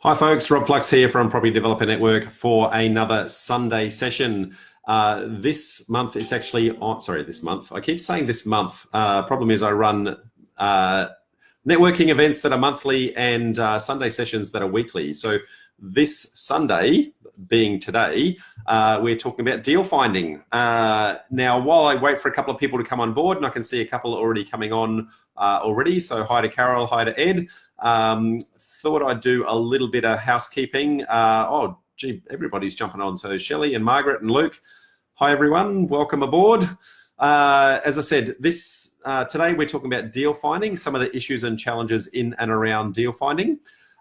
Hi folks, Rob Flux here from Property Developer Network for another Sunday session. This month, it's actually, this month. I keep saying this month. Problem is I run networking events that are monthly and Sunday sessions that are weekly. So this Sunday, being today, we're talking about deal finding. Now, while I wait for a couple of people to come on board, and I can see a couple already coming on already, so hi to Carol, hi to Ed. Thought I'd do a little bit of housekeeping. Oh, gee, everybody's jumping on. So Shelley and Margaret and Luke, hi everyone, welcome aboard. As I said, today we're talking about deal finding, some of the issues and challenges in and around deal finding.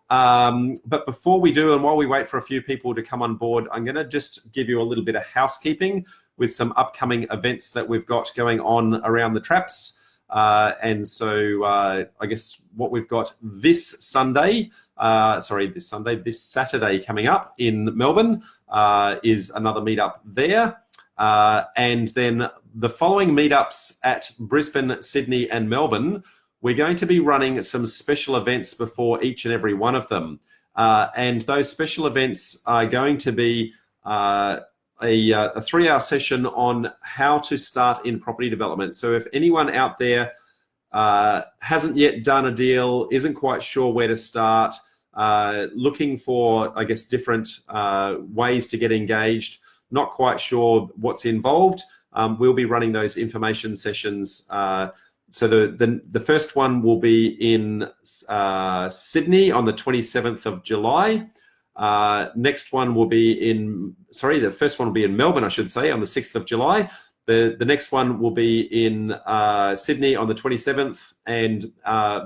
But before we do, and while we wait for a few people to come on board, I'm going to just give you a little bit of housekeeping with some upcoming events that we've got going on around the traps. I guess what we've got this Saturday coming up in Melbourne is another meetup there. And then the following meetups at Brisbane, Sydney and Melbourne, we're going to be running some special events before each and every one of them. And those special events are going to be a 3-hour session on how to start in property development. So if anyone out there hasn't yet done a deal, isn't quite sure where to start, looking for, I guess, different ways to get engaged, not quite sure what's involved, we'll be running those information sessions. So the first one will be in Sydney on the 27th of July. Next one will be the first one will be in Melbourne, I should say, on the 6th of July. The next one will be in Sydney on the 27th, and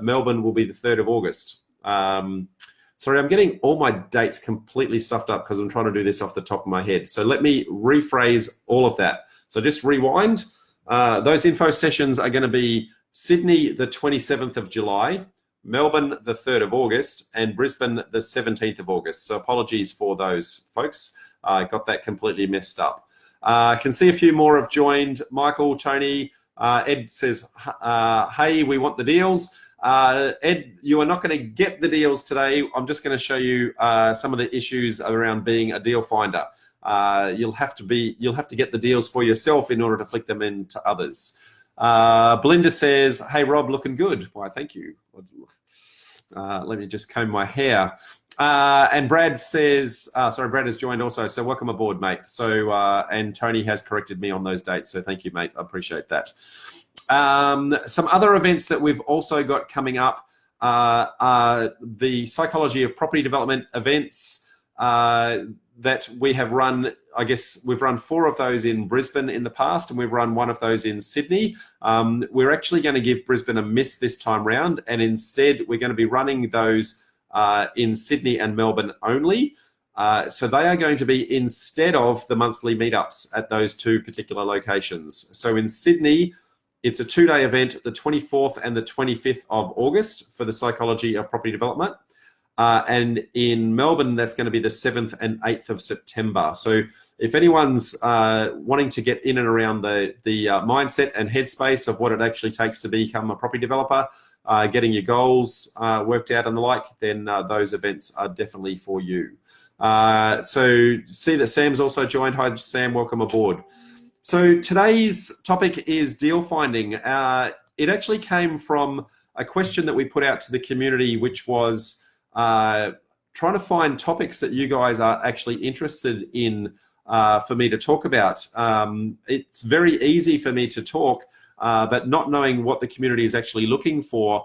Melbourne will be the 3rd of August. Sorry, I'm getting all my dates completely stuffed up because I'm trying to do this off the top of my head. So let me rephrase all of that. So just rewind. Those info sessions are going to be Sydney the 27th of July, Melbourne the 3rd of August, and Brisbane the 17th of August. So apologies for those folks. I got that completely messed up. Can see a few more have joined. Michael, Tony, Ed says, hey, we want the deals. Ed, you are not going to get the deals today. I'm just going to show you some of the issues around being a deal finder. You'll have to get the deals for yourself in order to flick them into others. Belinda says, hey, Rob, looking good. Why, thank you. Let me just comb my hair. And Brad says, Brad has joined also. So welcome aboard, mate. So, and Tony has corrected me on those dates. So thank you, mate. I appreciate that. Some other events that we've also got coming up are the Psychology of Property Development events that we have run. I guess we've run 4 of those in Brisbane in the past, and we've run 1 of those in Sydney. We're actually going to give Brisbane a miss this time round, and instead we're going to be running those in Sydney and Melbourne only. So they are going to be instead of the monthly meetups at those 2 particular locations. So in Sydney, it's a 2-day event, the 24th and the 25th of August for the Psychology of Property Development. And in Melbourne, that's going to be the 7th and 8th of September. So if anyone's wanting to get in and around the mindset and headspace of what it actually takes to become a property developer, getting your goals worked out and the like, then those events are definitely for you. So see that Sam's also joined. Hi, Sam, welcome aboard. So today's topic is deal finding. It actually came from a question that we put out to the community, which was trying to find topics that you guys are actually interested in for me to talk about. It's very easy for me to talk, but not knowing what the community is actually looking for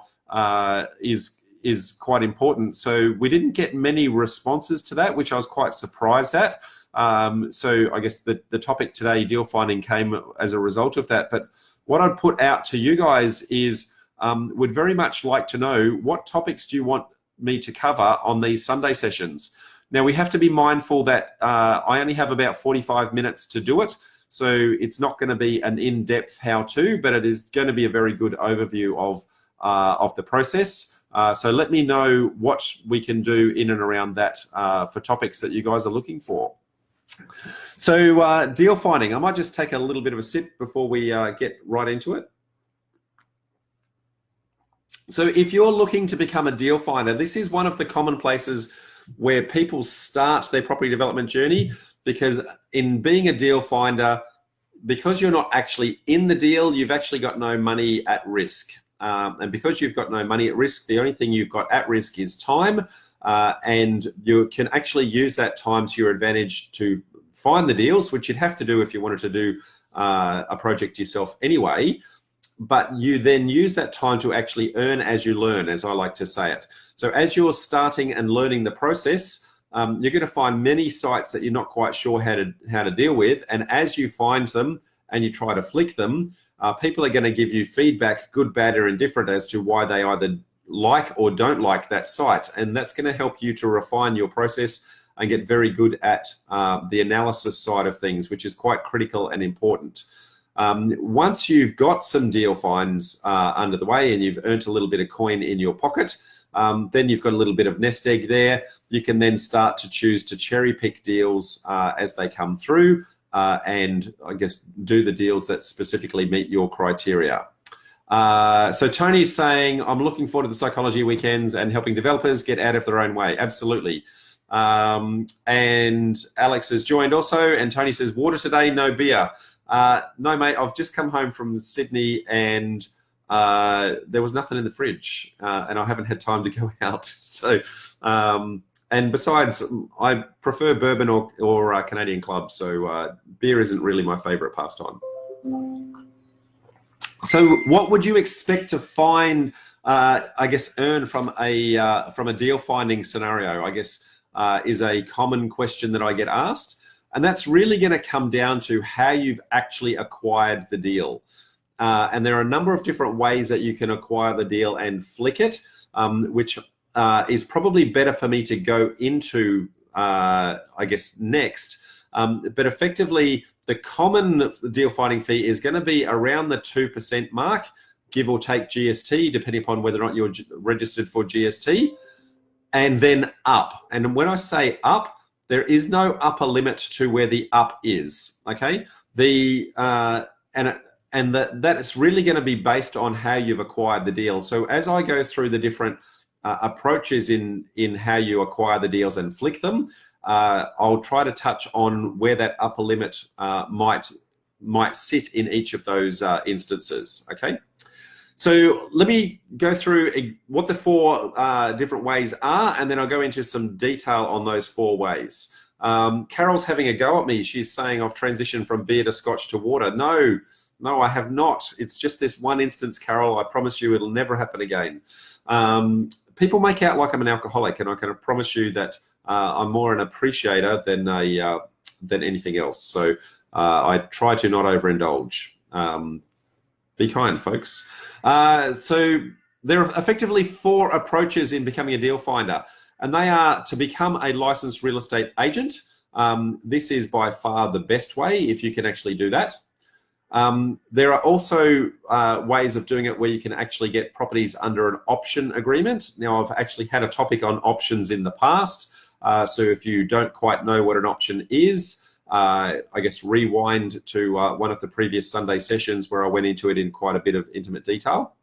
is quite important. So we didn't get many responses to that, which I was quite surprised at. So I guess the topic today, deal finding, came as a result of that. But what I'd put out to you guys is would very much like to know, what topics do you want me to cover on these Sunday sessions? Now, we have to be mindful that I only have about 45 minutes to do it. So it's not going to be an in-depth how-to, but it is going to be a very good overview of the process. So let me know what we can do in and around that for topics that you guys are looking for. So deal finding, I might just take a little bit of a sip before we get right into it. So if you're looking to become a deal finder, this is one of the common places where people start their property development journey, because in being a deal finder, because you're not actually in the deal, you've actually got no money at risk. And because you've got no money at risk, the only thing you've got at risk is time. And you can actually use that time to your advantage to find the deals, which you'd have to do if you wanted to do a project yourself anyway. But you then use that time to actually earn as you learn, as I like to say it. So as you're starting and learning the process, you're going to find many sites that you're not quite sure how to deal with. And as you find them and you try to flick them, people are going to give you feedback, good, bad, or indifferent, as to why they either like or don't like that site. And that's going to help you to refine your process and get very good at the analysis side of things, which is quite critical and important. Once you've got some deal finds under the way and you've earned a little bit of coin in your pocket, then you've got a little bit of nest egg there. You can then start to choose to cherry pick deals as they come through, and I guess do the deals that specifically meet your criteria. So Tony's saying, I'm looking forward to the psychology weekends and helping developers get out of their own way. Absolutely. And Alex has joined also, and Tony says, water today, no beer. No, mate, I've just come home from Sydney and there was nothing in the fridge, and I haven't had time to go out. So, and besides, I prefer bourbon or Canadian Club, so beer isn't really my favorite pastime. So what would you expect to find, I guess, earn from a deal finding scenario, I guess, is a common question that I get asked. And that's really going to come down to how you've actually acquired the deal. And there are a number of different ways that you can acquire the deal and flick it, which is probably better for me to go into, I guess, next. But effectively, the common deal finding fee is going to be around the 2% mark, give or take GST, depending upon whether or not you're registered for GST, and then up. And when I say up, there is no upper limit to where the up is, okay? That is really going to be based on how you've acquired the deal. So as I go through the different approaches in how you acquire the deals and flick them, I'll try to touch on where that upper limit might sit in each of those instances, okay? So let me go through what the four different ways are, and then I'll go into some detail on those four ways. Carol's having a go at me. She's saying I've transitioned from beer to scotch to water. No, I have not. It's just this one instance, Carol. I promise you it'll never happen again. People make out like I'm an alcoholic, and I can promise you that I'm more an appreciator than anything else. So I try to not overindulge. Be kind, folks. So there are effectively four approaches in becoming a deal finder, and they are to become a licensed real estate agent. This is by far the best way if you can actually do that. There are also ways of doing it where you can actually get properties under an option agreement. Now, I've actually had a topic on options in the past. So if you don't quite know what an option is, I guess rewind to one of the previous Sunday sessions where I went into it in quite a bit of intimate detail.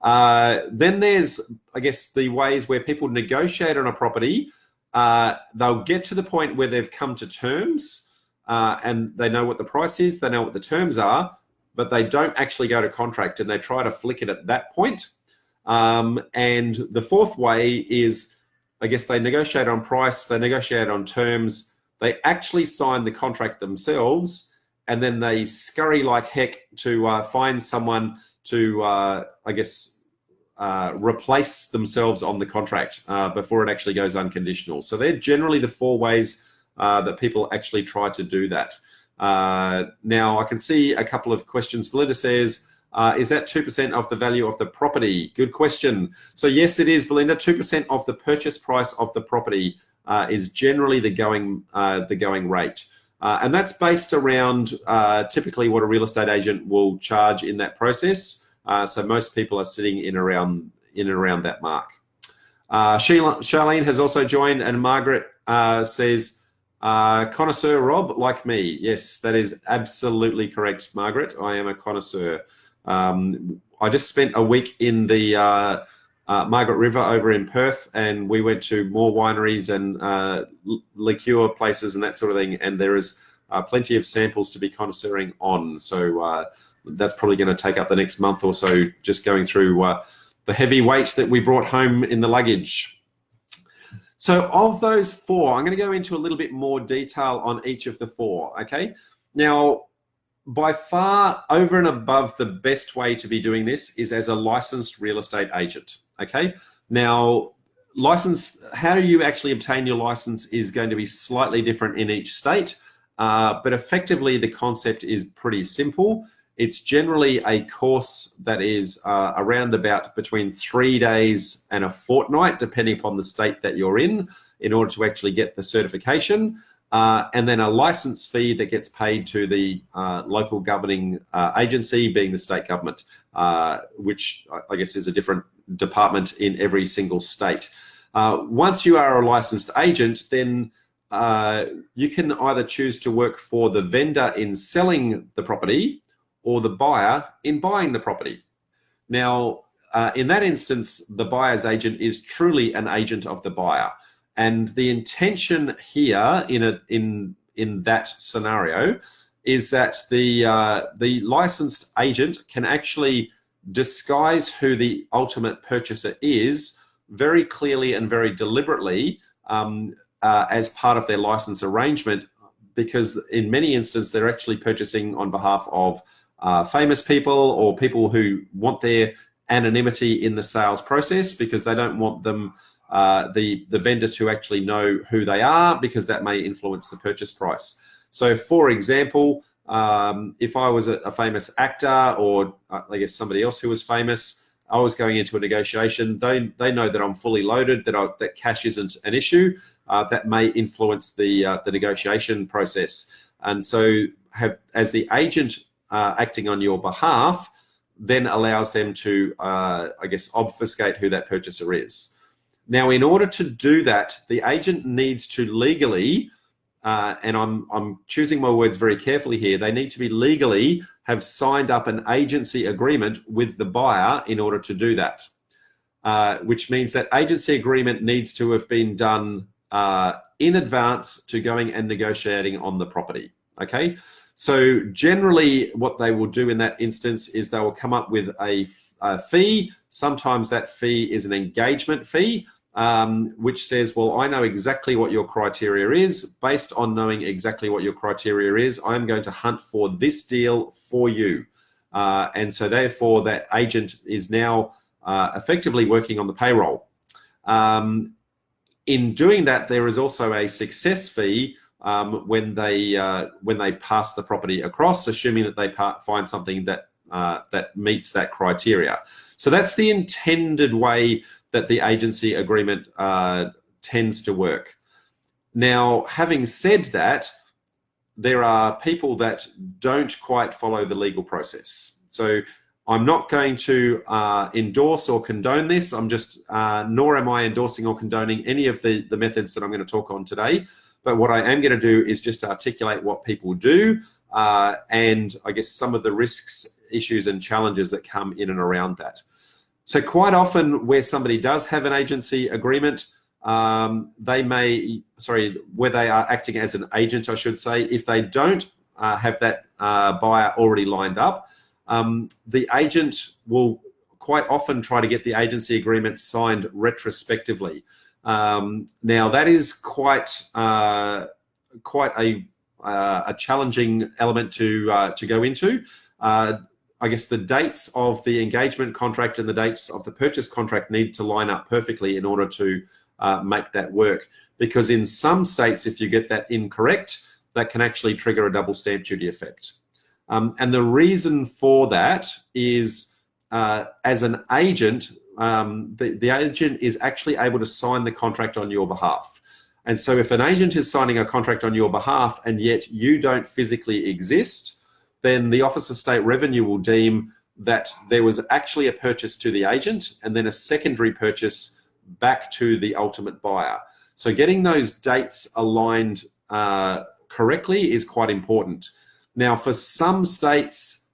Then there's, I guess, the ways where people negotiate on a property. They'll get to the point where they've come to terms and they know what the price is, they know what the terms are, but they don't actually go to contract and they try to flick it at that point. And the fourth way is, I guess, they negotiate on price, they negotiate on terms, they actually sign the contract themselves, and then they scurry like heck to find someone to, I guess, replace themselves on the contract before it actually goes unconditional. So they're generally the four ways that people actually try to do that. Now, I can see a couple of questions. Belinda says, is that 2% of the value of the property? Good question. So yes, it is, Belinda. 2% of the purchase price of the property is generally the going rate. And that's based around typically what a real estate agent will charge in that process. So most people are sitting in and around that mark. Charlene has also joined, and Margaret says, connoisseur Rob, like me. Yes, that is absolutely correct, Margaret. I am a connoisseur. I just spent a week in the Margaret River over in Perth, and we went to more wineries and liqueur places and that sort of thing. And there is plenty of samples to be connoisseuring on. So that's probably going to take up the next month or so, just going through the heavy weight that we brought home in the luggage. So of those four, I'm going to go into a little bit more detail on each of the four, okay? Now, by far, over and above, the best way to be doing this is as a licensed real estate agent, okay? Now, how you actually obtain your license is going to be slightly different in each state, but effectively the concept is pretty simple. It's generally a course that is around about between 3 days and a fortnight, depending upon the state that you're in order to actually get the certification. And then a license fee that gets paid to the local governing agency, being the state government, which I guess is a different department in every single state. Once you are a licensed agent, then you can either choose to work for the vendor in selling the property or the buyer in buying the property. Now, in that instance, the buyer's agent is truly an agent of the buyer. And the intention here in that scenario is that the licensed agent can actually disguise who the ultimate purchaser is very clearly and very deliberately as part of their license arrangement, because in many instances they're actually purchasing on behalf of famous people or people who want their anonymity in the sales process, because they don't want them the vendor to actually know who they are, because that may influence the purchase price. So for example, if I was a famous actor, or I guess somebody else who was famous, I was going into a negotiation, they know that I'm fully loaded, that cash isn't an issue, that may influence the negotiation process. And so as the agent acting on your behalf then allows them to, I guess, obfuscate who that purchaser is. Now, in order to do that, the agent needs to legally, and I'm choosing my words very carefully here, they need to be legally have signed up an agency agreement with the buyer in order to do that, which means that agency agreement needs to have been done in advance to going and negotiating on the property, okay? So generally what they will do in that instance is they will come up with a fee. Sometimes that fee is an engagement fee, which says, well, I know exactly what your criteria is. Based on knowing exactly what your criteria is, I'm going to hunt for this deal for you. And so therefore that agent is now effectively working on the payroll. In doing that, there is also a success fee when they pass the property across, assuming that they find something that that meets that criteria. So that's the intended way that the agency agreement tends to work. Now, having said that, there are people that don't quite follow the legal process. So I'm not going to endorse or condone this. I'm just, nor am I endorsing or condoning any of the methods that I'm going to talk on today. But what I am going to do is just articulate what people do and I guess some of the risks, issues and challenges that come in and around that. So quite often where somebody does have an agency agreement, where they are acting as an agent, I should say, if they don't have that buyer already lined up, the agent will quite often try to get the agency agreement signed retrospectively. Now that is quite a challenging element to go into. I guess the dates of the engagement contract and the dates of the purchase contract need to line up perfectly in order to make that work. Because in some states, if you get that incorrect, that can actually trigger a double stamp duty effect. And the reason for that is as an agent, the agent is actually able to sign the contract on your behalf. And so if an agent is signing a contract on your behalf and yet you don't physically exist, then the Office of State Revenue will deem that there was actually a purchase to the agent and then a secondary purchase back to the ultimate buyer. So getting those dates aligned correctly is quite important. Now, for some states,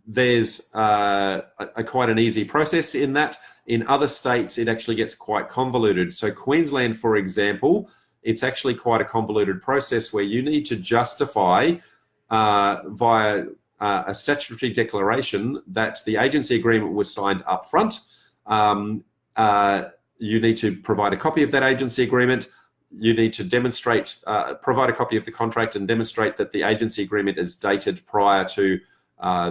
there's quite an easy process in that. In other states, it actually gets quite convoluted. So Queensland, for example, it's actually quite a convoluted process where you need to justify via a statutory declaration that the agency agreement was signed up front. You need to provide a copy of that agency agreement. You need to demonstrate, provide a copy of the contract and demonstrate that the agency agreement is dated prior to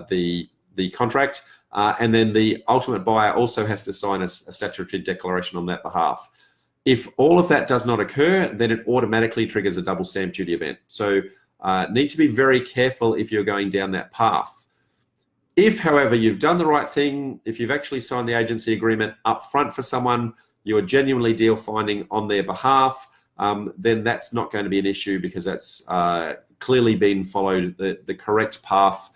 the contract. And then the ultimate buyer also has to sign a statutory declaration on that behalf. If all of that does not occur, then it automatically triggers a double stamp duty event. So need to be very careful if you're going down that path. If, however, you've done the right thing, if you've actually signed the agency agreement up front for someone, you are genuinely deal finding on their behalf, then that's not going to be an issue because that's clearly been followed the correct path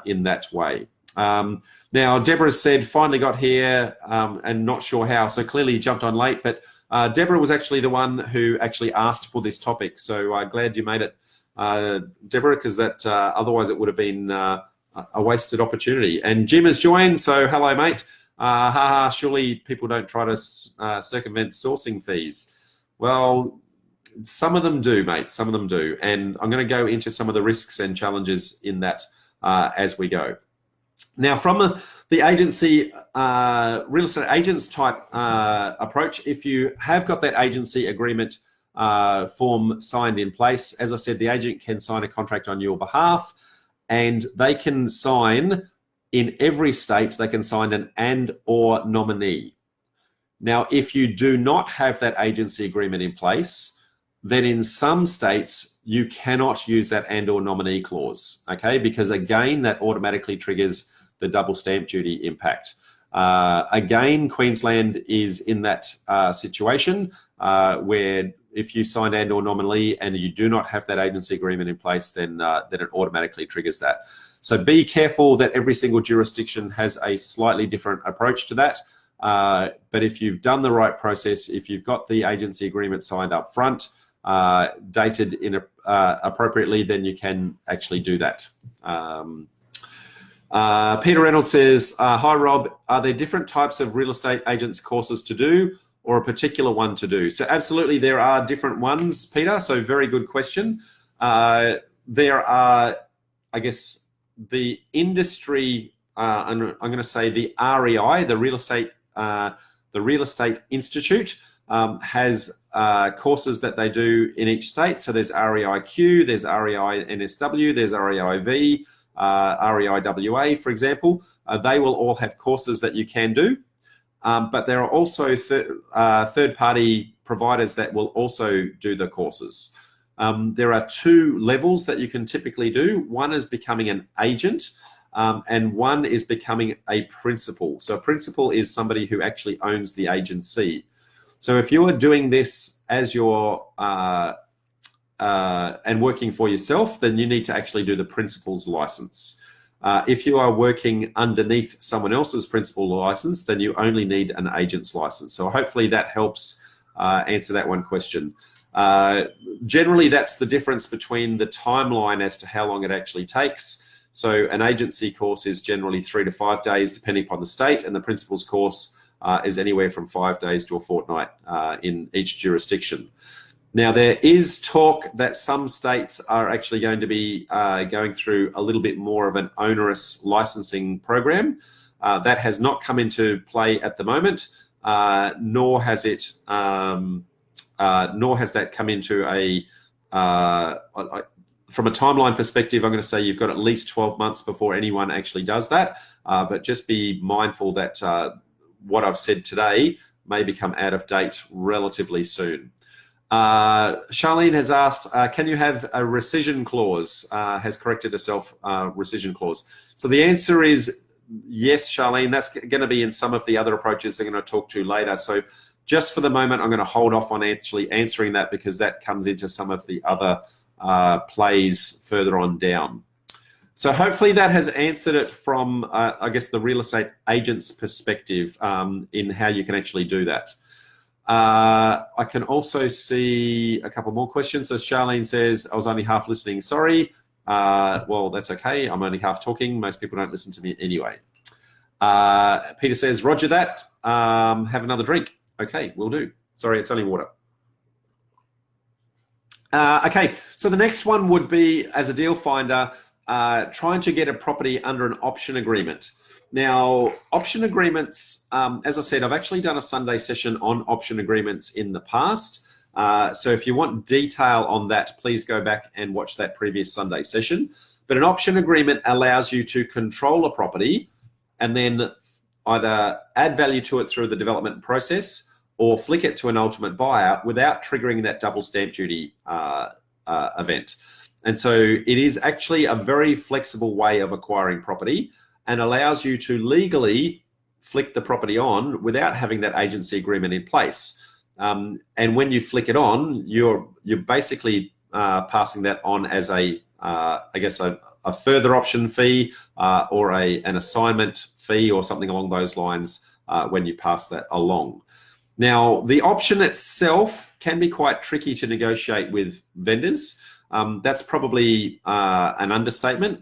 in that way. Now, Deborah said, finally got here and not sure how, so clearly you jumped on late, but Deborah was actually the one who actually asked for this topic, so glad you made it, Deborah, because that otherwise it would have been a wasted opportunity. And Jim has joined, so hello, mate. Surely people don't try to circumvent sourcing fees. Well, some of them do, mate, some of them do, and I'm going to go into some of the risks and challenges in that as we go. Now, from the agency, real estate agents type approach, if you have got that agency agreement form signed in place, as I said, the agent can sign a contract on your behalf, and they can sign, in every state, they can sign an and/or nominee. Now, if you do not have that agency agreement in place, then in some states, you cannot use that and/or nominee clause, okay? Because again, that automatically triggers the double stamp duty impact. Again, Queensland is in that situation where if you sign and/or nominee and you do not have that agency agreement in place, then it automatically triggers that. So be careful that every single jurisdiction has a slightly different approach to that. But if you've done the right process, if you've got the agency agreement signed up front, dated in appropriately, then you can actually do that. Peter Reynolds says, hi Rob, are there different types of real estate agents courses to do or a particular one to do? So absolutely there are different ones, Peter, so very good question. There are, I guess, the industry, I'm going to say the REI, the Real Estate Institute, has courses that they do in each state. So there's REIQ, there's REI NSW, there's REIV, REIWA, for example. They will all have courses that you can do, but there are also third-party providers that will also do the courses. There are two levels that you can typically do. One is becoming an agent, and one is becoming a principal. So a principal is somebody who actually owns the agency. So if you are doing this as your and working for yourself, then you need to actually do the principal's license. If you are working underneath someone else's principal license, then you only need an agent's license. So hopefully that helps answer that one question. Generally, that's the difference between the timeline as to how long it actually takes. So an agency course is generally 3 to 5 days, depending upon the state, and the principal's course is anywhere from 5 days to a fortnight in each jurisdiction. Now, there is talk that some states are actually going to be going through a little bit more of an onerous licensing program. That has not come into play at the moment, nor has that come into a, from a timeline perspective, I'm going to say you've got at least 12 months before anyone actually does that. But just be mindful that what I've said today may become out of date relatively soon. Charlene has asked, can you have a rescission clause? Has corrected herself, rescission clause. So the answer is yes, Charlene. That's going to be in some of the other approaches they're going to talk to later. So just for the moment, I'm going to hold off on actually answering that because that comes into some of the other plays further on down. So hopefully that has answered it from, I guess, the real estate agent's perspective in how you can actually do that. I can also see a couple more questions. So Charlene says, I was only half listening. Sorry. Well, that's okay. I'm only half talking. Most people don't listen to me anyway. Peter says, Roger that. have another drink? Okay, will do. Sorry, it's only water. Okay, so the next one would be, as a deal finder, trying to get a property under an option agreement. Now, option agreements, as I said, I've actually done a Sunday session on option agreements in the past. So if you want detail on that, please go back and watch that previous Sunday session. But an option agreement allows you to control a property and then either add value to it through the development process or flick it to an ultimate buyer without triggering that double stamp duty event. And so it is actually a very flexible way of acquiring property and allows you to legally flick the property on without having that agency agreement in place. And when you flick it on, you're basically passing that on as a further option fee or an assignment fee or something along those lines when you pass that along. Now, the option itself can be quite tricky to negotiate with vendors. That's probably an understatement.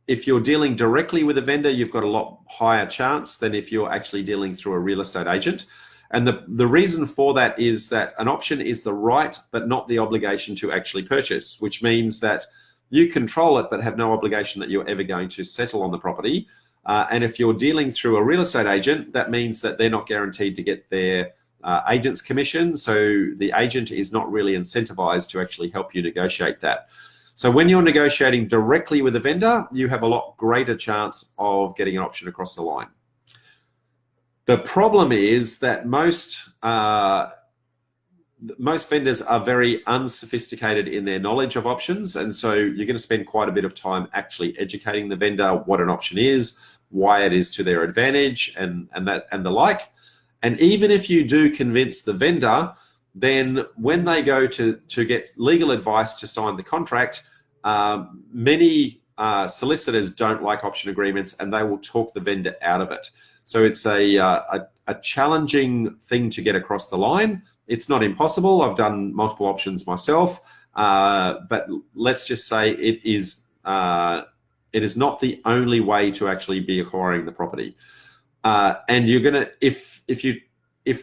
If you're dealing directly with a vendor, you've got a lot higher chance than if you're actually dealing through a real estate agent. And the reason for that is that an option is the right, but not the obligation to actually purchase, which means that you control it, but have no obligation that you're ever going to settle on the property. And if you're dealing through a real estate agent, that means that they're not guaranteed to get their agent's commission. So the agent is not really incentivized to actually help you negotiate that. So when you're negotiating directly with a vendor, you have a lot greater chance of getting an option across the line. The problem is that most vendors are very unsophisticated in their knowledge of options. And so you're going to spend quite a bit of time actually educating the vendor what an option is, why it is to their advantage, and the like. And even if you do convince the vendor, then when they go to get legal advice to sign the contract, many solicitors don't like option agreements and they will talk the vendor out of it. So it's a challenging thing to get across the line. It's not impossible. I've done multiple options myself, but let's just say it is not the only way to actually be acquiring the property. And you're gonna, if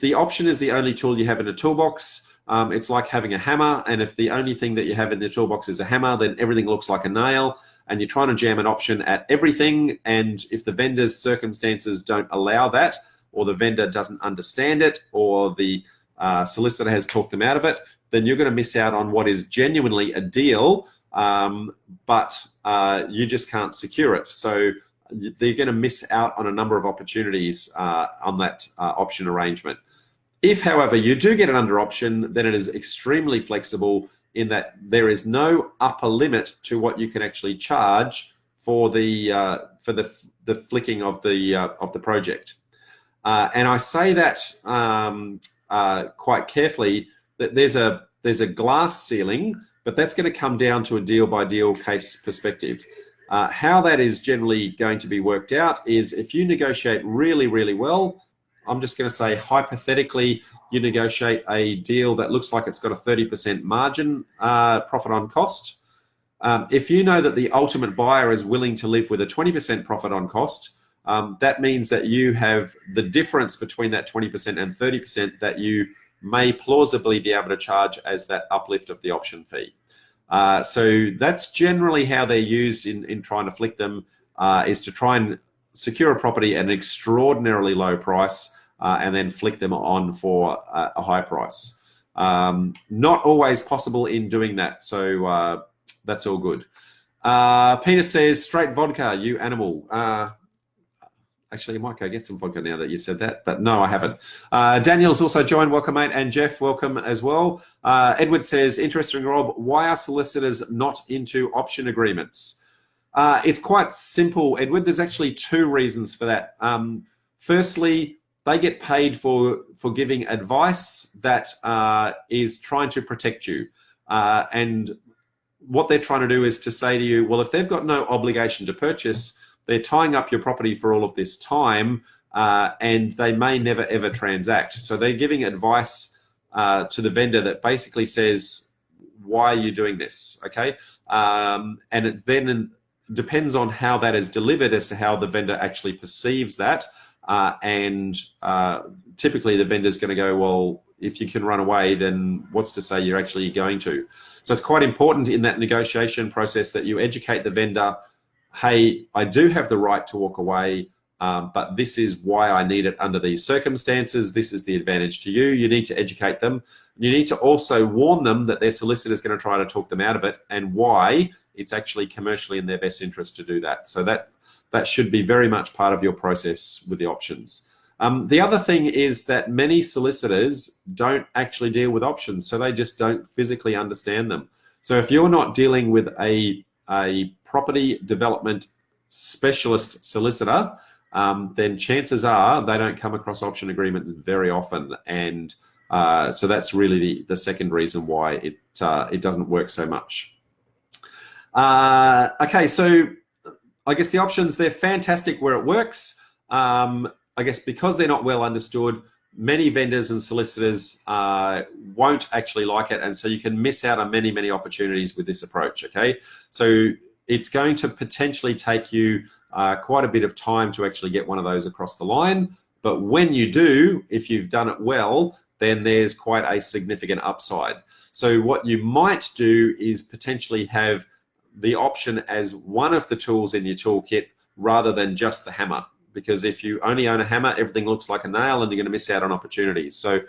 the option is the only tool you have in a toolbox, it's like having a hammer. And if the only thing that you have in the toolbox is a hammer, then everything looks like a nail. And you're trying to jam an option at everything. And if the vendor's circumstances don't allow that, or the vendor doesn't understand it, or the solicitor has talked them out of it, then you're going to miss out on what is genuinely a deal, but you just can't secure it. So they're going to miss out on a number of opportunities on that option arrangement. If, however, you do get an under option, then it is extremely flexible in that there is no upper limit to what you can actually charge for the flicking of the project. And I say that quite carefully, that there's a glass ceiling, but that's going to come down to a deal by deal case perspective. How that is generally going to be worked out is if you negotiate really, really well, I'm just going to say hypothetically, you negotiate a deal that looks like it's got a 30% margin, profit on cost. If you know that the ultimate buyer is willing to live with a 20% profit on cost, that means that you have the difference between that 20% and 30% that you may plausibly be able to charge as that uplift of the option fee. So that's generally how they're used in trying to flick them, is to try and secure a property at an extraordinarily low price and then flick them on for a high price. Not always possible in doing that, so that's all good. Peter says, straight vodka, you animal. Actually, you might go get some vodka now that you've said that, but no, I haven't. Daniel's also joined. Welcome, mate. And Jeff, welcome as well. Edward says, interesting, Rob, why are solicitors not into option agreements? It's quite simple, Edward. There's actually two reasons for that. Firstly, they get paid for giving advice that is trying to protect you. And what they're trying to do is to say to you, well, if they've got no obligation to purchase, they're tying up your property for all of this time, and they may never, ever transact. So they're giving advice to the vendor that basically says, why are you doing this? Okay. And it then depends on how that is delivered as to how the vendor actually perceives that. and typically the vendor's going to go, well, if you can run away, then what's to say you're actually going to? So it's quite important in that negotiation process that you educate the vendor, hey, I do have the right to walk away, but this is why I need it under these circumstances. This is the advantage to you. You need to educate them. You need to also warn them that their solicitor is going to try to talk them out of it and why it's actually commercially in their best interest to do that. So that should be very much part of your process with the options. The other thing is that many solicitors don't actually deal with options, so they just don't physically understand them. So if you're not dealing with a property development specialist solicitor, then chances are they don't come across option agreements very often, and so that's really the second reason why it doesn't work so much. Okay, so I guess the options, they're fantastic where it works. I guess because they're not well understood, many vendors and solicitors won't actually like it, and so you can miss out on many, many opportunities with this approach, okay? So it's going to potentially take you quite a bit of time to actually get one of those across the line, but when you do, if you've done it well, then there's quite a significant upside. So what you might do is potentially have the option as one of the tools in your toolkit rather than just the hammer. Because if you only own a hammer, everything looks like a nail and you're going to miss out on opportunities. So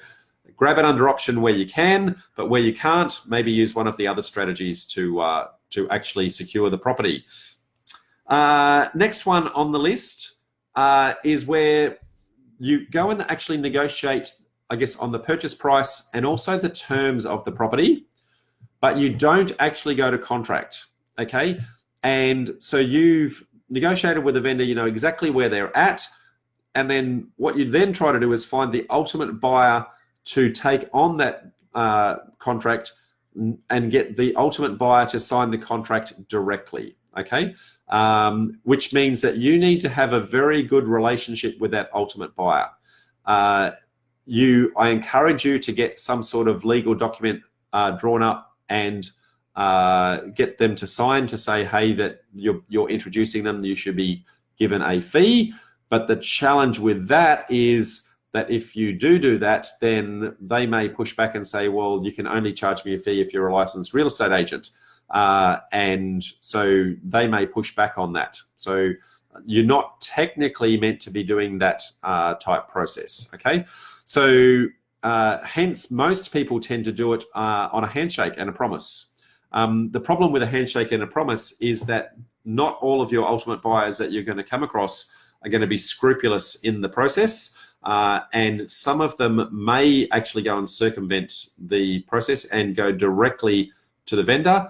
grab it under option where you can, but where you can't, maybe use one of the other strategies to actually secure the property. Next one on the list is where you go and actually negotiate, I guess, on the purchase price and also the terms of the property, but you don't actually go to contract, okay? And so you've negotiated with the vendor, you know exactly where they're at, and then what you then try to do is find the ultimate buyer to take on that contract and get the ultimate buyer to sign the contract directly, okay? Which means that you need to have a very good relationship with that ultimate buyer. I encourage you to get some sort of legal document drawn up and get them to sign to say, hey, that you're introducing them, you should be given a fee. But the challenge with that is that if you do that, then they may push back and say, well, you can only charge me a fee if you're a licensed real estate agent. And so they may push back on that. So you're not technically meant to be doing that type process, okay? So hence, most people tend to do it on a handshake and a promise. The problem with a handshake and a promise is that not all of your ultimate buyers that you're going to come across are going to be scrupulous in the process, and some of them may actually go and circumvent the process and go directly to the vendor.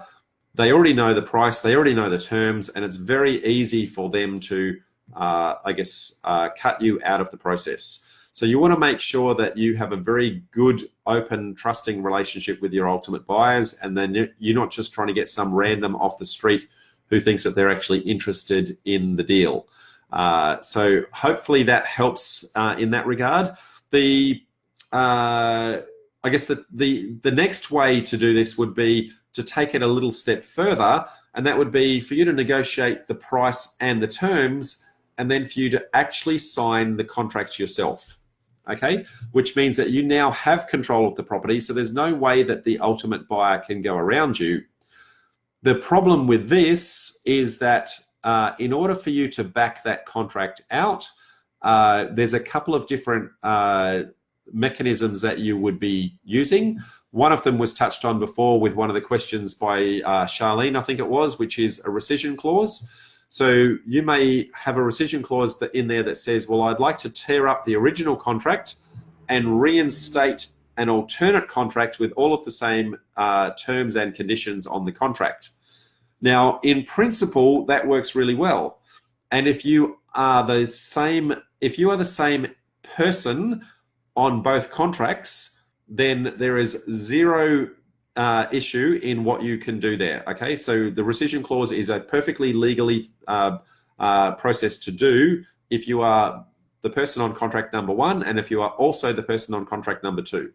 They already know the price, they already know the terms, and it's very easy for them to, I guess, cut you out of the process. So you want to make sure that you have a very good, open, trusting relationship with your ultimate buyers, and then you're not just trying to get some random off the street who thinks that they're actually interested in the deal. So hopefully that helps in that regard. I guess the next way to do this would be to take it a little step further, and that would be for you to negotiate the price and the terms, and then for you to actually sign the contract yourself. Okay, which means that you now have control of the property, so there's no way that the ultimate buyer can go around you. The problem with this is that in order for you to back that contract out, there's a couple of different mechanisms that you would be using. One of them was touched on before with one of the questions by Charlene, I think it was, which is a rescission clause. So you may have a rescission clause in there that says, well, I'd like to tear up the original contract and reinstate an alternate contract with all of the same terms and conditions on the contract. Now, in principle, that works really well. And if you are the same person on both contracts, then there is zero issue in what you can do there. Okay, so the rescission clause is a perfectly legally process to do if you are the person on contract number one and if you are also the person on contract number two.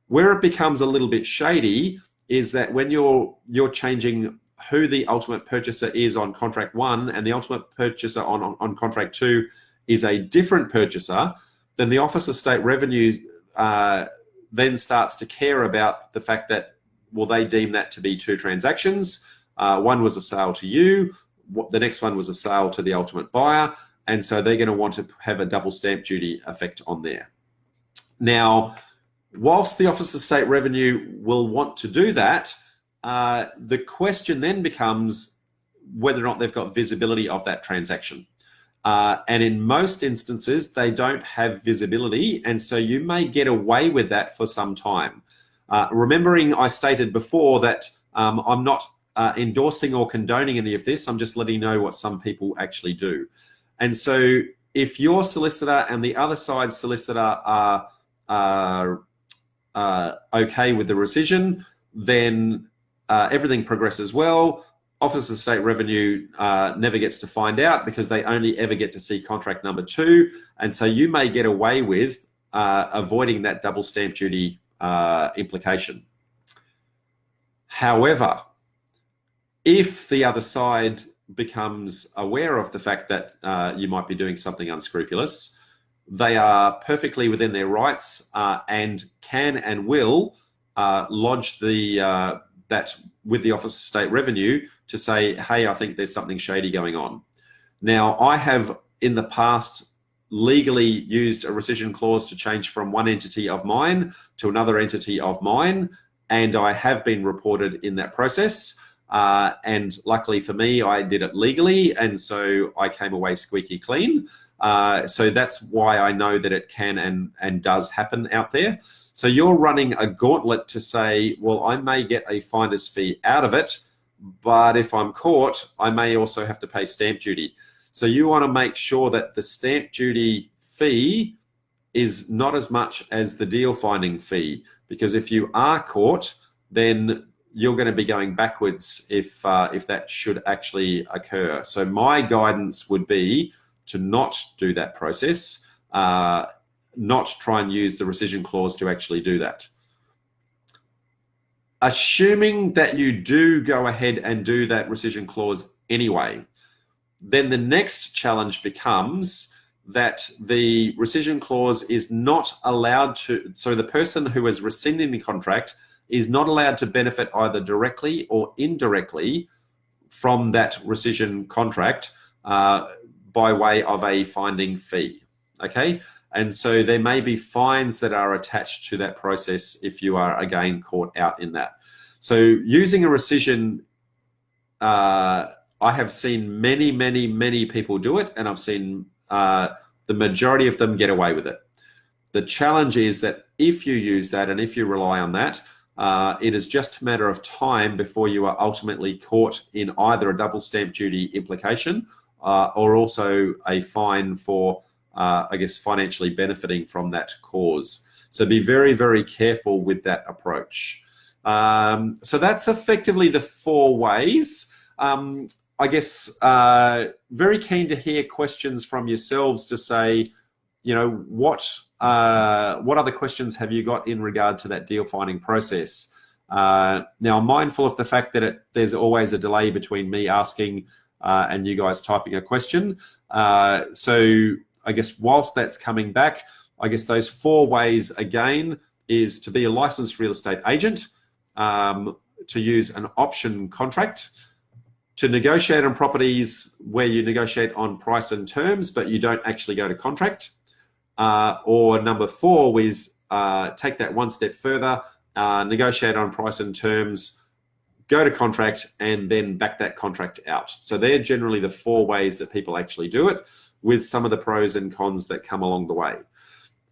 Where it becomes a little bit shady is that when you're changing who the ultimate purchaser is on contract one and the ultimate purchaser on contract two, is a different purchaser, then the Office of State Revenue then starts to care about the fact that, well, they deem that to be two transactions. One was a sale to you, the next one was a sale to the ultimate buyer, and so they're going to want to have a double stamp duty effect on there. Now, whilst the Office of State Revenue will want to do that, the question then becomes whether or not they've got visibility of that transaction. And in most instances, they don't have visibility, and so you may get away with that for some time. Remembering I stated before that I'm not endorsing or condoning any of this, I'm just letting you know what some people actually do. And so if your solicitor and the other side's solicitor are okay with the rescission, then everything progresses well. Office of State Revenue never gets to find out because they only ever get to see contract number 2. And so you may get away with avoiding that double stamp duty implication. However, if the other side becomes aware of the fact that you might be doing something unscrupulous, they are perfectly within their rights and can and will lodge that with the Office of State Revenue to say, hey, I think there's something shady going on. Now, I have in the past legally used a rescission clause to change from one entity of mine to another entity of mine, and I have been reported in that process. And luckily for me, I did it legally, and so I came away squeaky clean. So that's why I know that it can and does happen out there. So you're running a gauntlet to say, well, I may get a finder's fee out of it, but if I'm caught, I may also have to pay stamp duty. So you want to make sure that the stamp duty fee is not as much as the deal finding fee, because if you are caught, then you're going to be going backwards if that should actually occur. So my guidance would be to not do that process, not try and use the rescission clause to actually do that. Assuming that you do go ahead and do that rescission clause anyway, then the next challenge becomes that the rescission clause is not allowed to, so the person who is rescinding the contract is not allowed to benefit either directly or indirectly from that rescission contract by way of a finding fee, okay? And so there may be fines that are attached to that process if you are, again, caught out in that. So using a rescission, I have seen many people do it, and I've seen the majority of them get away with it. The challenge is that if you use that and if you rely on that, it is just a matter of time before you are ultimately caught in either a double stamp duty implication or also a fine for, I guess, financially benefiting from that cause. So be very careful with that approach. So that's effectively the 4 ways. I guess very keen to hear questions from yourselves to say, you know, what other questions have you got in regard to that deal finding process? Now, I'm mindful of the fact that there's always a delay between me asking and you guys typing a question. So I guess whilst that's coming back, I guess those 4 ways again is to be a licensed real estate agent, to use an option contract, to negotiate on properties where you negotiate on price and terms, but you don't actually go to contract. Or number 4 is take that one step further, negotiate on price and terms, go to contract, and then back that contract out. So they're generally the 4 ways that people actually do it, with some of the pros and cons that come along the way.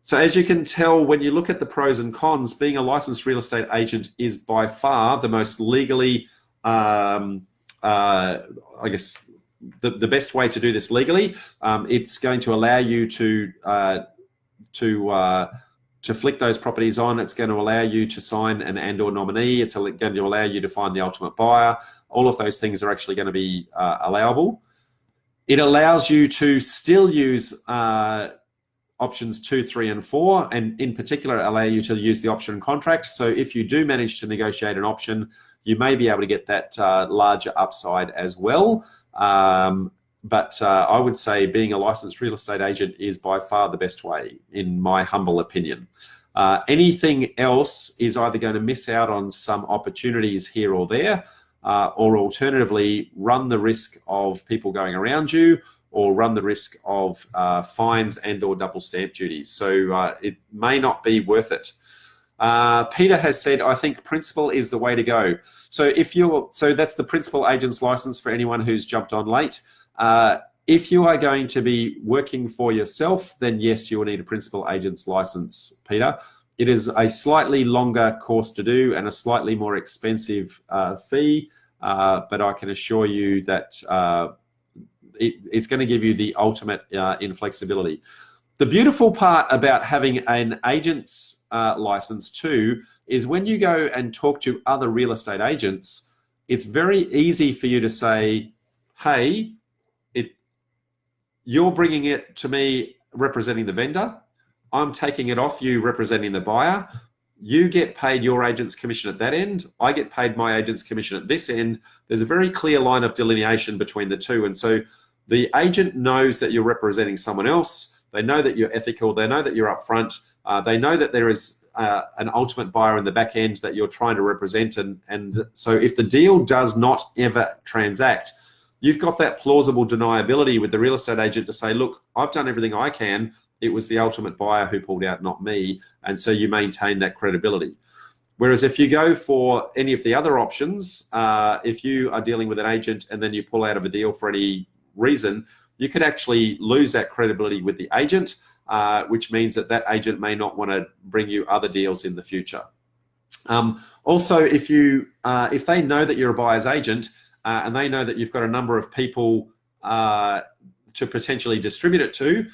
So as you can tell, when you look at the pros and cons, being a licensed real estate agent is by far the most legally, I guess, the best way to do this legally. It's going to allow you to flick those properties on. It's going to allow you to sign an and/or nominee. It's going to allow you to find the ultimate buyer. All of those things are actually going to be allowable. It allows you to still use options 2, 3, and 4, and in particular allow you to use the option contract. So if you do manage to negotiate an option, you may be able to get that larger upside as well. but I would say being a licensed real estate agent is by far the best way, in my humble opinion. Anything else is either going to miss out on some opportunities here or there, or alternatively run the risk of people going around you, or run the risk of fines and or double stamp duties. So it may not be worth it. Peter has said, I think principal is the way to go. So that's the principal agent's license for anyone who's jumped on late. If you are going to be working for yourself, then yes, you will need a principal agent's license, Peter. It is a slightly longer course to do and a slightly more expensive fee, but I can assure you that it's going to give you the ultimate in flexibility. The beautiful part about having an agent's license too is when you go and talk to other real estate agents, it's very easy for you to say, hey, you're bringing it to me representing the vendor. I'm taking it off you representing the buyer. You get paid your agent's commission at that end. I get paid my agent's commission at this end. There's a very clear line of delineation between the two. And so the agent knows that you're representing someone else. They know that you're ethical. They know that you're upfront. They know that there is an ultimate buyer in the back end that you're trying to represent. And so if the deal does not ever transact, you've got that plausible deniability with the real estate agent to say, look, I've done everything I can. It was the ultimate buyer who pulled out, not me. And so you maintain that credibility. Whereas if you go for any of the other options, if you are dealing with an agent and then you pull out of a deal for any reason, you could actually lose that credibility with the agent, which means that that agent may not want to bring you other deals in the future. Also, if they know that you're a buyer's agent, and they know that you've got a number of people to potentially distribute it to,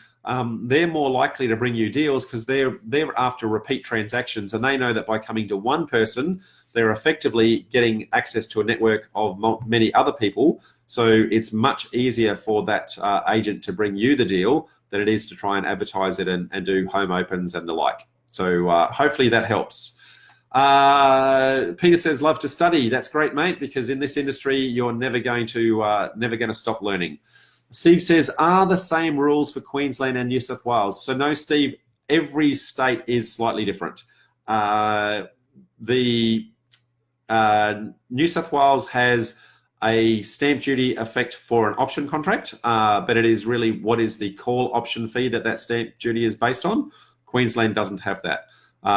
they're more likely to bring you deals because they're after repeat transactions, and they know that by coming to one person, they're effectively getting access to a network of many other people. So it's much easier for that agent to bring you the deal than it is to try and advertise it and do home opens and the like. So hopefully that helps. Peter says, love to study. That's great, mate, because in this industry, you're never going to stop learning. Steve says, are the same rules for Queensland and New South Wales? So no, Steve, every state is slightly different. The New South Wales has a stamp duty effect for an option contract, but it is really what is the call option fee that stamp duty is based on. Queensland doesn't have that.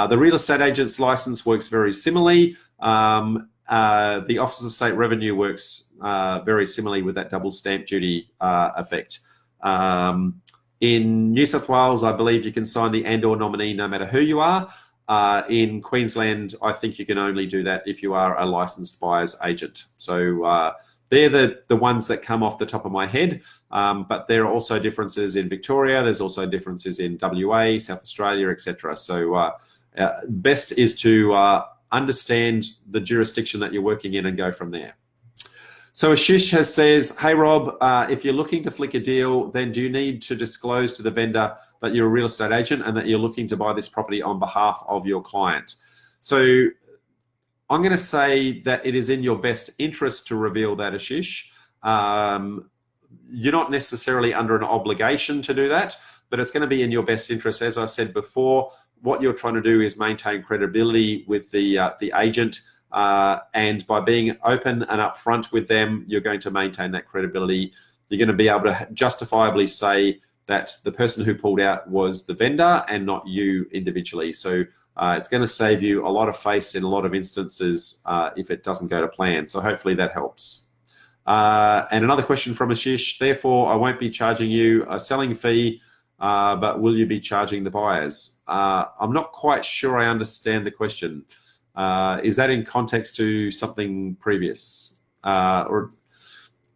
The real estate agent's license works very similarly. The Office of State Revenue works very similarly with that double stamp duty effect. In New South Wales, I believe you can sign the and/or nominee no matter who you are. In Queensland, I think you can only do that if you are a licensed buyer's agent. So they're the ones that come off the top of my head, but there are also differences in Victoria. There's also differences in WA, South Australia, etc. So best is to understand the jurisdiction that you're working in and go from there. So Ashish says, hey Rob, if you're looking to flick a deal, then do you need to disclose to the vendor that you're a real estate agent and that you're looking to buy this property on behalf of your client? So I'm going to say that it is in your best interest to reveal that, Ashish. You're not necessarily under an obligation to do that, but it's going to be in your best interest. As I said before, what you're trying to do is maintain credibility with the agent, and by being open and upfront with them, you're going to maintain that credibility. You're going to be able to justifiably say that the person who pulled out was the vendor and not you individually. So it's going to save you a lot of face in a lot of instances if it doesn't go to plan. So hopefully that helps. And another question from Ashish, therefore I won't be charging you a selling fee, but will you be charging the buyers? I'm not quite sure I understand the question. Is that in context to something previous? Or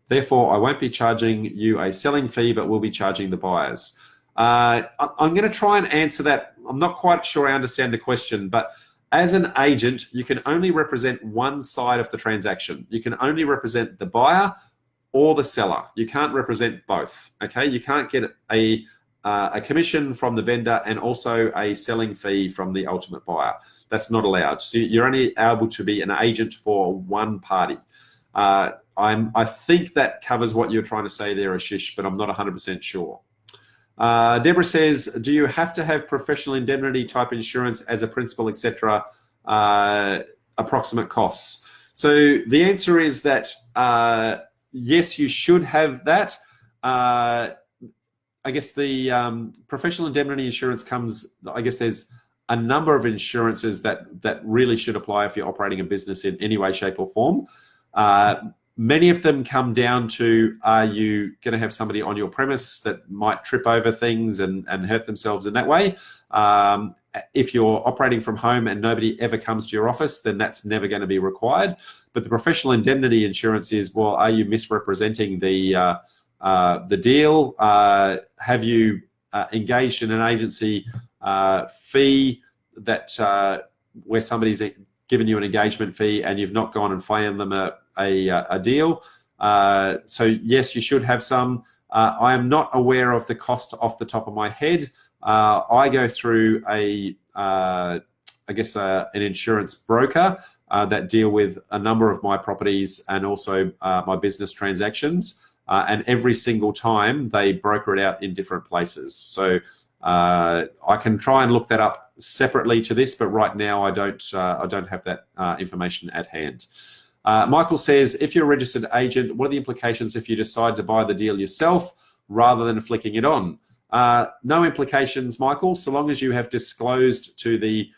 therefore, I won't be charging you a selling fee, but we'll be charging the buyers. I'm going to try and answer that. I'm not quite sure I understand the question, but as an agent, you can only represent one side of the transaction. You can only represent the buyer or the seller. You can't represent both, okay? You can't get a commission from the vendor and also a selling fee from the ultimate buyer. That's not allowed. So you're only able to be an agent for one party. I think that covers what you're trying to say there, Ashish, but I'm not 100% sure. Deborah says, do you have to have professional indemnity type insurance as a principal, etc.? Approximate costs. So the answer is that yes, you should have that. I guess the professional indemnity insurance comes, I guess there's a number of insurances that really should apply if you're operating a business in any way, shape or form. Many of them come down to, are you going to have somebody on your premise that might trip over things and hurt themselves in that way? If you're operating from home and nobody ever comes to your office, then that's never going to be required. But the professional indemnity insurance is, well, are you misrepresenting the deal? Have you engaged in an agency fee that where somebody's given you an engagement fee and you've not gone and found them a deal? So yes, you should have some. I am not aware of the cost off the top of my head. I go through an insurance broker that deal with a number of my properties and also my business transactions. And every single time they broker it out in different places. So I can try and look that up separately to this, but right now I don't have that information at hand. Michael says, if you're a registered agent, what are the implications if you decide to buy the deal yourself rather than flicking it on? No implications, Michael, so long as you have disclosed to the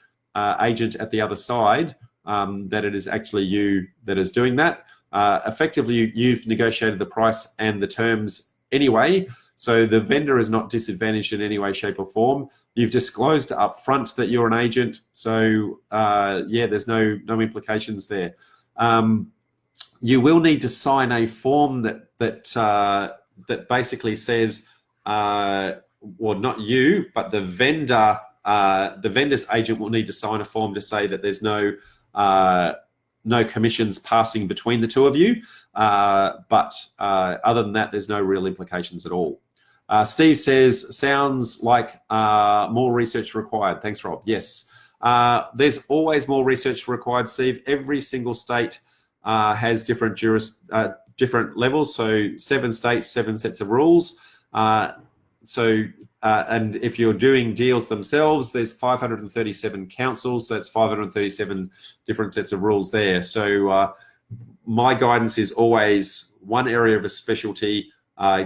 agent at the other side that it is actually you that is doing that. Effectively, you've negotiated the price and the terms anyway, so the vendor is not disadvantaged in any way, shape or form. You've disclosed up front that you're an agent, so yeah, there's no implications there. You will need to sign a form that basically says, well, not you, but the vendor's agent will need to sign a form to say that there's no commissions passing between the two of you. But other than that, there's no real implications at all. Steve says, sounds like more research required. Thanks, Rob. Yes, there's always more research required, Steve. Every single state has different levels. So 7 states, 7 sets of rules. And if you're doing deals themselves, there's 537 councils, so that's 537 different sets of rules there. So my guidance is always one area of a specialty,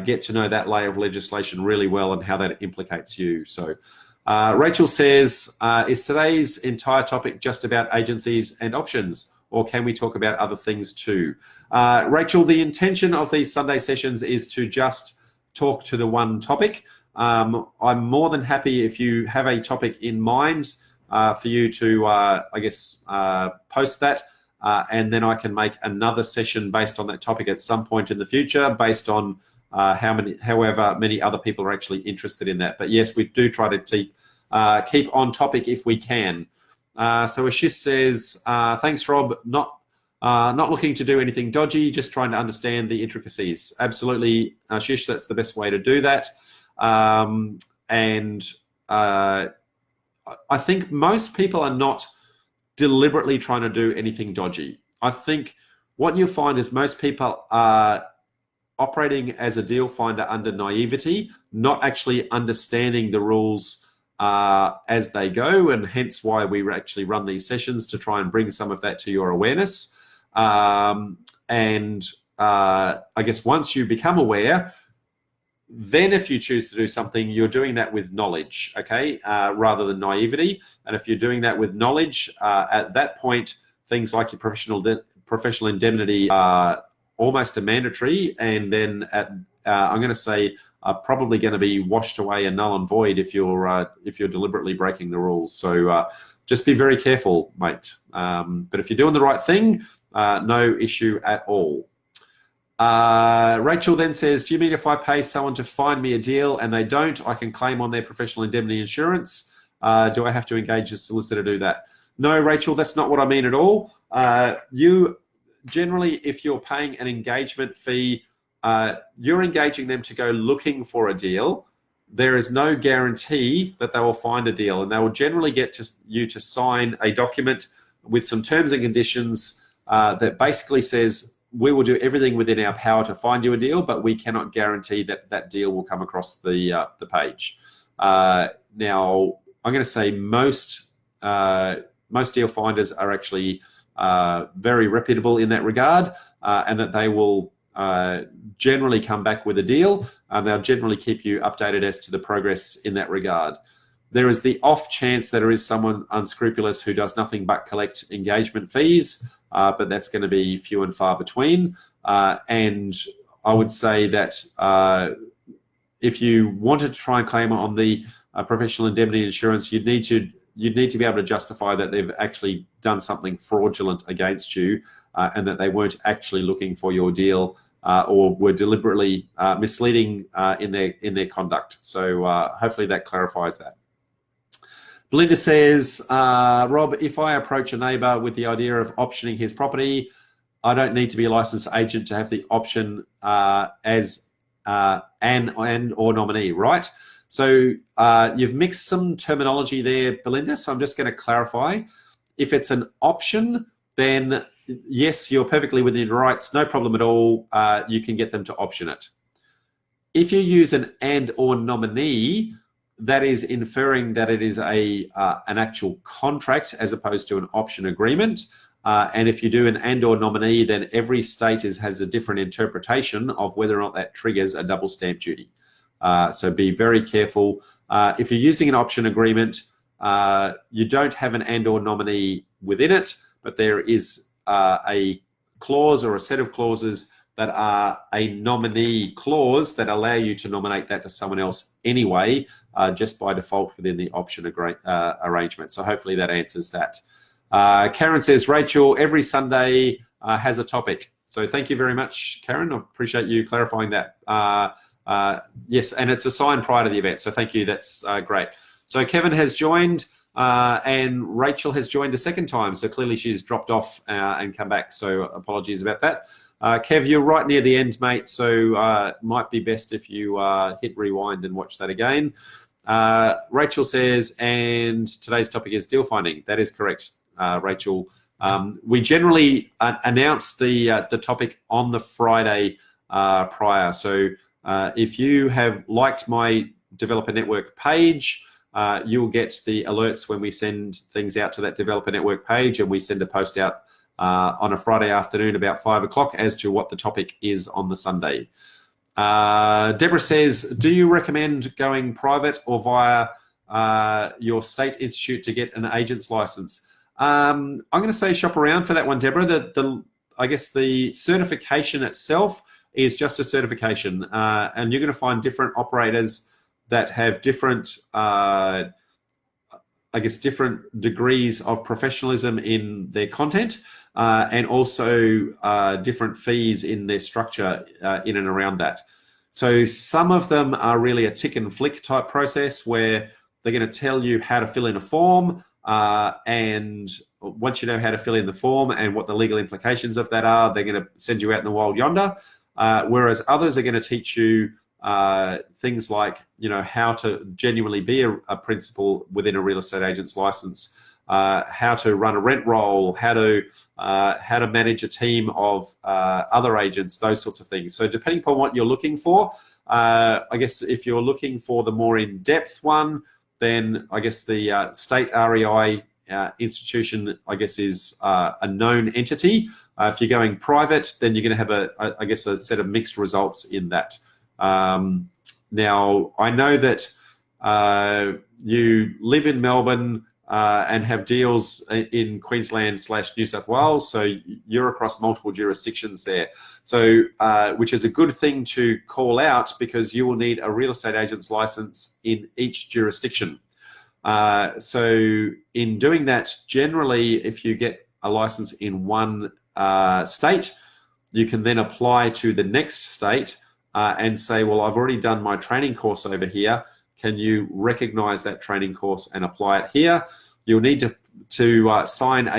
get to know that layer of legislation really well and how that implicates you. So Rachel says, is today's entire topic just about agencies and options, or can we talk about other things too? Rachel, the intention of these Sunday sessions is to just talk to the one topic. I'm more than happy if you have a topic in mind for you to, post that, and then I can make another session based on that topic at some point in the future, based on however many other people are actually interested in that. But yes, we do try to keep on topic if we can. So Ashish says, thanks, Rob. Not looking to do anything dodgy, just trying to understand the intricacies. Absolutely, Ashish, that's the best way to do that. I think most people are not deliberately trying to do anything dodgy. I think what you'll find is most people are operating as a deal finder under naivety, not actually understanding the rules as they go, and hence why we actually run these sessions to try and bring some of that to your awareness. I guess once you become aware, then if you choose to do something, you're doing that with knowledge, okay, rather than naivety. And if you're doing that with knowledge, at that point, things like your professional indemnity are almost a mandatory, and then I'm going to say are probably going to be washed away and null and void if you're deliberately breaking the rules. So just be very careful, mate. But if you're doing the right thing, no issue at all. Rachel then says, do you mean if I pay someone to find me a deal and they don't, I can claim on their professional indemnity insurance? Do I have to engage a solicitor to do that? No, Rachel, that's not what I mean at all. You generally, if you're paying an engagement fee, you're engaging them to go looking for a deal. There is no guarantee that they will find a deal, and they will generally get you to sign a document with some terms and conditions that basically says, we will do everything within our power to find you a deal, but we cannot guarantee that that deal will come across the page. Now, I'm going to say most deal finders are actually very reputable in that regard, and that they will generally come back with a deal. They'll generally keep you updated as to the progress in that regard. There is the off chance that there is someone unscrupulous who does nothing but collect engagement fees, but that's going to be few and far between. And I would say that if you wanted to try and claim on the professional indemnity insurance, you'd need to be able to justify that they've actually done something fraudulent against you, and that they weren't actually looking for your deal, or were deliberately misleading in their conduct. So hopefully that clarifies that. Belinda says, Rob, if I approach a neighbour with the idea of optioning his property, I don't need to be a licensed agent to have the option as an or nominee, right? So you've mixed some terminology there, Belinda, so I'm just going to clarify. If it's an option, then yes, you're perfectly within your rights, no problem at all. You can get them to option it. If you use an and or nominee, that is inferring that it is an actual contract as opposed to an option agreement. And if you do an and or nominee, then every state has a different interpretation of whether or not that triggers a double stamp duty. So be very careful. If you're using an option agreement, you don't have an and or nominee within it, but there is a clause or a set of clauses that are a nominee clause that allow you to nominate that to someone else anyway, just by default within the option arrangement. So hopefully that answers that. Karen says, Rachel, every Sunday has a topic. So thank you very much, Karen. I appreciate you clarifying that. Yes, and it's assigned prior to the event. So thank you. That's great. So Kevin has joined, and Rachel has joined a second time. So clearly she's dropped off and come back. So apologies about that. Kev, you're right near the end, mate. So might be best if you hit rewind and watch that again. Rachel says, and today's topic is deal finding. That is correct, Rachel. We generally announce the topic on the Friday prior. So if you have liked my Developer Network page, you'll get the alerts when we send things out to that Developer Network page, and we send a post out on a Friday afternoon about 5 o'clock as to what the topic is on the Sunday. Deborah says, do you recommend going private or via your state institute to get an agent's license? I'm going to say shop around for that one, Deborah. I guess the certification itself is just a certification, and you're going to find different operators that have different, different degrees of professionalism in their content, and also different fees in their structure in and around that. So some of them are really a tick and flick type process where they're going to tell you how to fill in a form, and once you know how to fill in the form and what the legal implications of that are, they're going to send you out in the wild yonder. Whereas others are going to teach you things like, how to genuinely be a principal within a real estate agent's license, how to run a rent roll, how to manage a team of other agents, those sorts of things. So depending upon what you're looking for, I guess if you're looking for the more in-depth one, then I guess the state REI institution, I guess, is a known entity. If you're going private, then you're going to have a set of mixed results in that. Now, I know that you live in Melbourne and have deals in Queensland/New South Wales, so you're across multiple jurisdictions there. So, which is a good thing to call out because you will need a real estate agent's license in each jurisdiction. So in doing that, generally, if you get a license in one state, you can then apply to the next state and say, well, I've already done my training course over here. Can you recognize that training course and apply it here? You'll need to sign an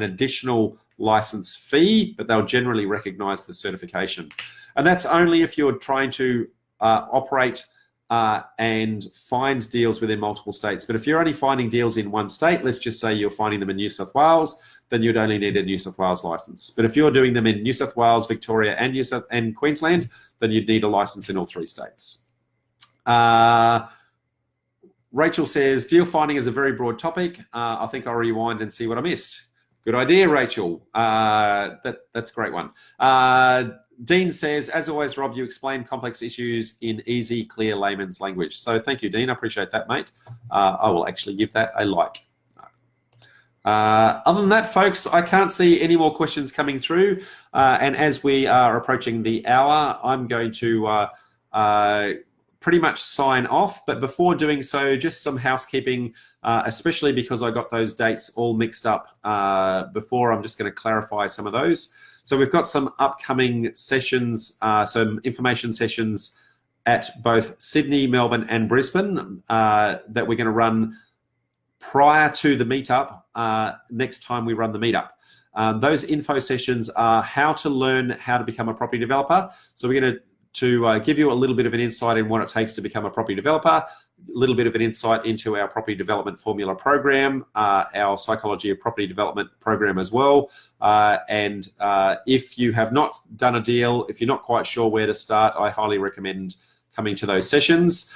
additional license fee, but they'll generally recognize the certification. And that's only if you're trying to operate and find deals within multiple states. But if you're only finding deals in one state, let's just say you're finding them in New South Wales, then you'd only need a New South Wales license. But if you're doing them in New South Wales, Victoria, and Queensland, then you'd need a license in all 3 states. Rachel says, deal finding is a very broad topic. I think I'll rewind and see what I missed. Good idea, Rachel. That's a great one. Dean says, as always, Rob, you explain complex issues in easy, clear layman's language. So thank you, Dean. I appreciate that, mate. I will actually give that a like. Other than that, folks, I can't see any more questions coming through. And as we are approaching the hour, I'm going to pretty much sign off. But before doing so, just some housekeeping, especially because I got those dates all mixed up before. I'm just going to clarify some of those. So we've got some upcoming sessions, some information sessions at both Sydney, Melbourne, and Brisbane that we're going to run prior to the meetup next time we run the meetup. Those info sessions are how to learn how to become a property developer. So we're going to give you a little bit of an insight in what it takes to become a property developer, a little bit of an insight into our property development formula program, our psychology of property development program as well. And if you have not done a deal, if you're not quite sure where to start, I highly recommend coming to those sessions.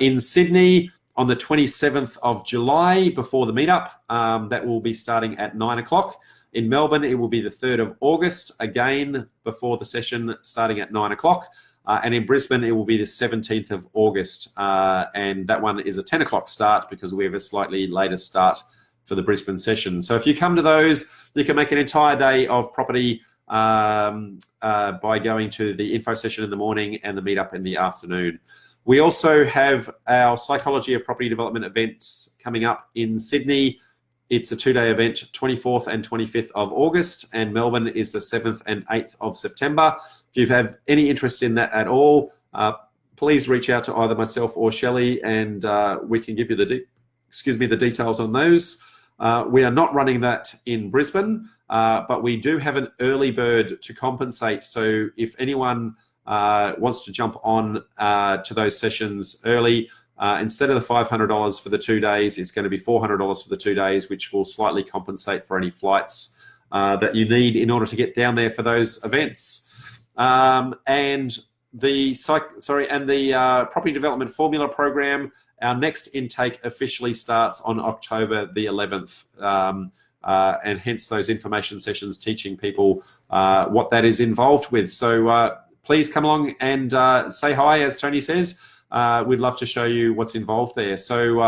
In Sydney, on the 27th of July, before the meetup, that will be starting at 9 o'clock. In Melbourne, it will be the 3rd of August, again, before the session starting at 9 o'clock. And in Brisbane, it will be the 17th of August. And that one is a 10 o'clock start because we have a slightly later start for the Brisbane session. So if you come to those, you can make an entire day of property by going to the info session in the morning and the meetup in the afternoon. We also have our Psychology of Property Development events coming up in Sydney. It's a 2-day event, 24th and 25th of August, and Melbourne is the 7th and 8th of September. If you have any interest in that at all, please reach out to either myself or Shelley, and we can give you the details on those. We are not running that in Brisbane, but we do have an early bird to compensate. So if anyone wants to jump on to those sessions early, instead of the $500 for the 2 days, it's going to be $400 for the 2 days, which will slightly compensate for any flights that you need in order to get down there for those events. And the property development formula program, our next intake officially starts on October the 11th. And hence those information sessions teaching people what that is involved with. So please come along and say hi, as Tony says. We'd love to show you what's involved there. So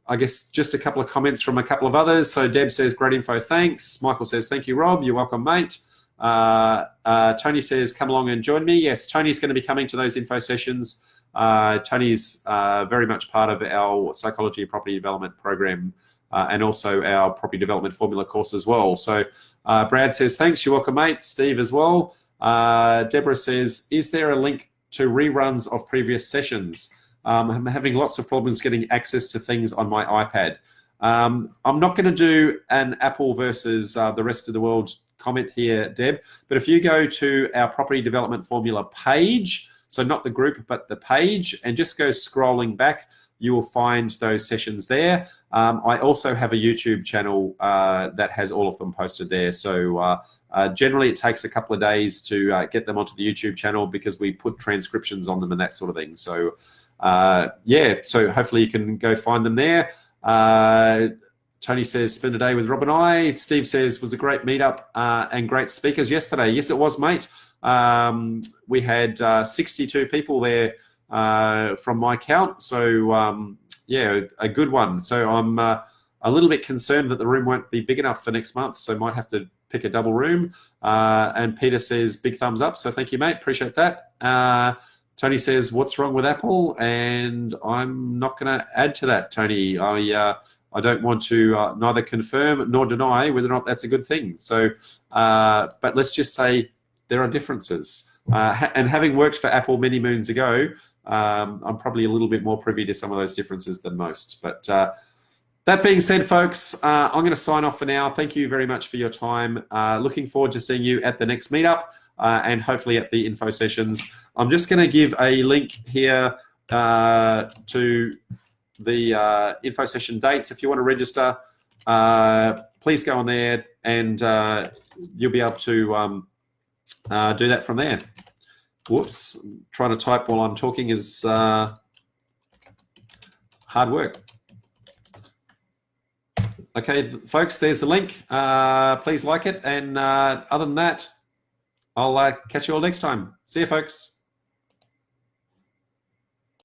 I guess just a couple of comments from a couple of others. So Deb says, great info, thanks. Michael says, thank you, Rob. You're welcome, mate. Tony says, come along and join me. Yes, Tony's going to be coming to those info sessions. Tony's very much part of our Psychology of Property Development program and also our Property Development Formula course as well. So Brad says, thanks. You're welcome, mate. Steve as well. Deborah says, is there a link to reruns of previous sessions? I'm having lots of problems getting access to things on my iPad. I'm not going to do an Apple versus the rest of the world comment here, Deb, but if you go to our Property Development Formula page, so not the group, but the page, and just go scrolling back, you will find those sessions there. I also have a YouTube channel that has all of them posted there. So generally it takes a couple of days to get them onto the YouTube channel because we put transcriptions on them and that sort of thing. So yeah, so hopefully you can go find them there. Tony says, spend a day with Rob and I. Steve says, was a great meetup and great speakers yesterday. Yes, it was, mate. We had 62 people there from my count. So yeah, a good one. So I'm a little bit concerned that the room won't be big enough for next month. So might have to pick a double room. And Peter says, big thumbs up. So thank you, mate. Appreciate that. Tony says, what's wrong with Apple? And I'm not going to add to that, Tony. I don't want to neither confirm nor deny whether or not that's a good thing. So, but let's just say there are differences. And having worked for Apple many moons ago, I'm probably a little bit more privy to some of those differences than most. But that being said, folks, I'm going to sign off for now. Thank you very much for your time. Looking forward to seeing you at the next meetup and hopefully at the info sessions. I'm just going to give a link here to the info session dates. If you want to register, please go on there, and you'll be able to do that from there. Whoops, trying to type while I'm talking is hard work. Okay, folks, there's the link. Please like it. And other than that, I'll catch you all next time. See you, folks.